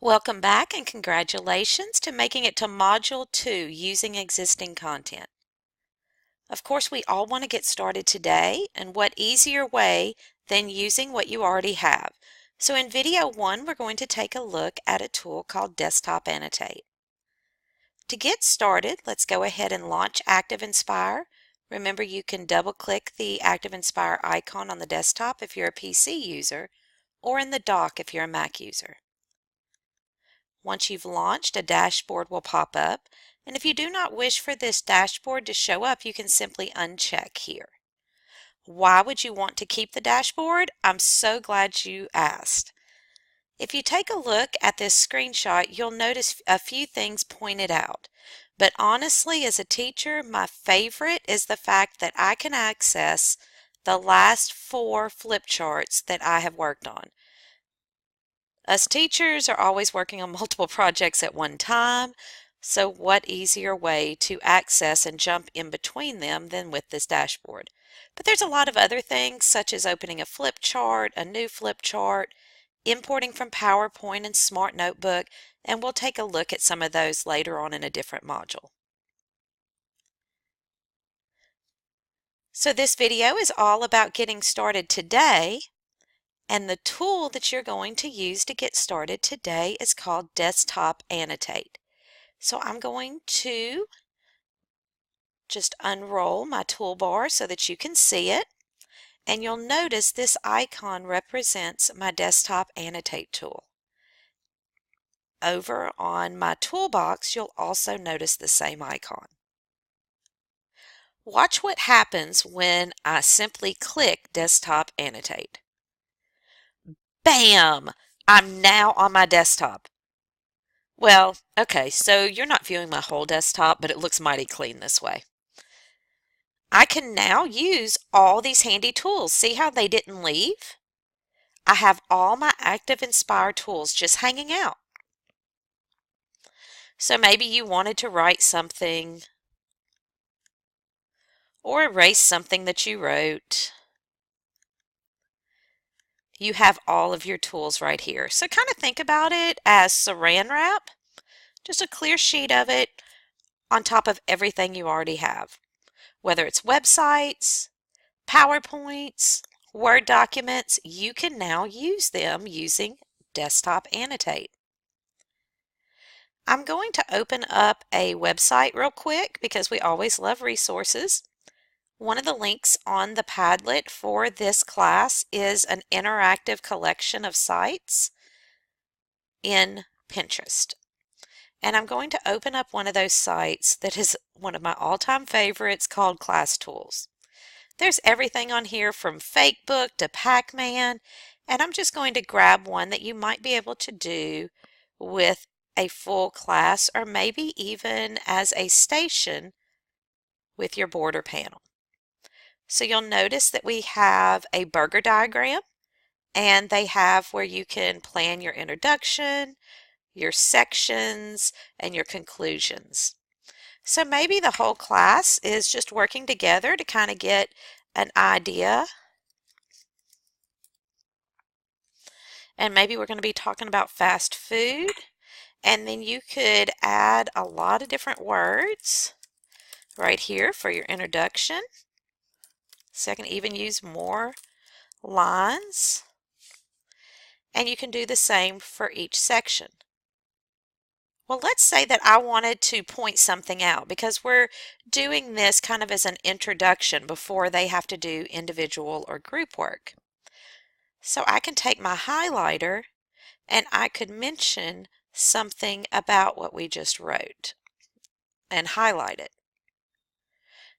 Welcome back and congratulations to making it to Module 2 using existing content. Of course, we all want to get started today, and what easier way than using what you already have. So in video 1, we're going to take a look at a tool called Desktop Annotate. To get started, let's go ahead and launch ActivInspire. Remember, you can double-click the ActivInspire icon on the desktop if you're a PC user, or in the dock if you're a Mac user. Once you've launched, a dashboard will pop up, and if you do not wish for this dashboard to show up, you can simply uncheck here. Why would you want to keep the dashboard? I'm so glad you asked. If you take a look at this screenshot, you'll notice a few things pointed out. But honestly, as a teacher, my favorite is the fact that I can access the last 4 flip charts that I have worked on. Us teachers are always working on multiple projects at one time, so what easier way to access and jump in between them than with this dashboard? But there's a lot of other things, such as opening a flip chart, a new flip chart, importing from PowerPoint and Smart Notebook, and we'll take a look at some of those later on in a different module. So this video is all about getting started today. And the tool that you're going to use to get started today is called Desktop Annotate. So I'm going to just unroll my toolbar so that you can see it. And you'll notice this icon represents my Desktop Annotate tool. Over on my toolbox, you'll also notice the same icon. Watch what happens when I simply click Desktop Annotate. Bam! I'm now on my desktop. Well, okay, so you're not viewing my whole desktop, but it looks mighty clean this way. I can now use all these handy tools. See how they didn't leave? I have all my ActivInspire tools just hanging out. So maybe you wanted to write something or erase something that you wrote. You have all of your tools right here. So kind of think about it as saran wrap, just a clear sheet of it on top of everything you already have. Whether it's websites, PowerPoints, Word documents, you can now use them using Desktop Annotate. I'm going to open up a website real quick because we always love resources. One of the links on the Padlet for this class is an interactive collection of sites in Pinterest. And I'm going to open up one of those sites that is one of my all-time favorites called Class Tools. There's everything on here from Fakebook to Pac-Man, and I'm just going to grab one that you might be able to do with a full class or maybe even as a station with your board or panel. So you'll notice that we have a burger diagram, and they have where you can plan your introduction, your sections, and your conclusions. So maybe the whole class is just working together to kind of get an idea. And maybe we're going to be talking about fast food. And then you could add a lot of different words right here for your introduction. So I can even use more lines. And you can do the same for each section. Well, let's say that I wanted to point something out because we're doing this kind of as an introduction before they have to do individual or group work. So I can take my highlighter and I could mention something about what we just wrote and highlight it.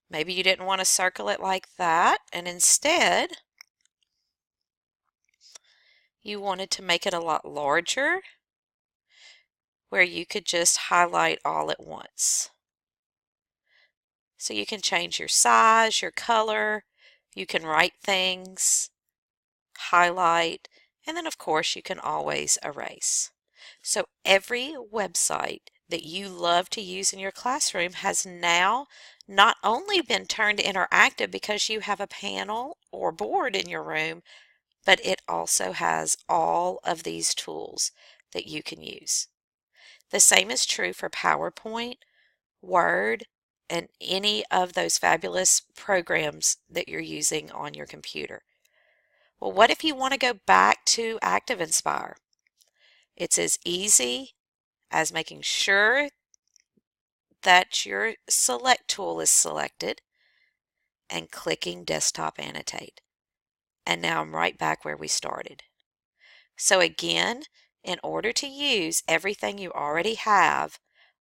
Maybe you didn't want to circle it like that, and instead you wanted to make it a lot larger, where you could just highlight all at once. So you can change your size, your color, you can write things, highlight, and then of course you can always erase. So every website that you love to use in your classroom has now not only been turned interactive because you have a panel or board in your room, but it also has all of these tools that you can use. The same is true for PowerPoint, Word, and any of those fabulous programs that you're using on your computer. Well, what if you want to go back to ActivInspire? It's as easy as making sure that your select tool is selected and clicking Desktop Annotate. And now I'm right back where we started. So again, in order to use everything you already have,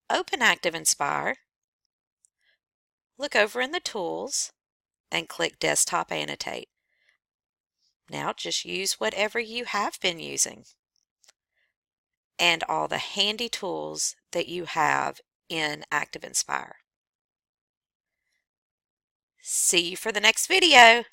open ActivInspire, look over in the Tools, and click Desktop Annotate. Now just use whatever you have been using and all the handy tools that you have in ActivInspire. See you for the next video.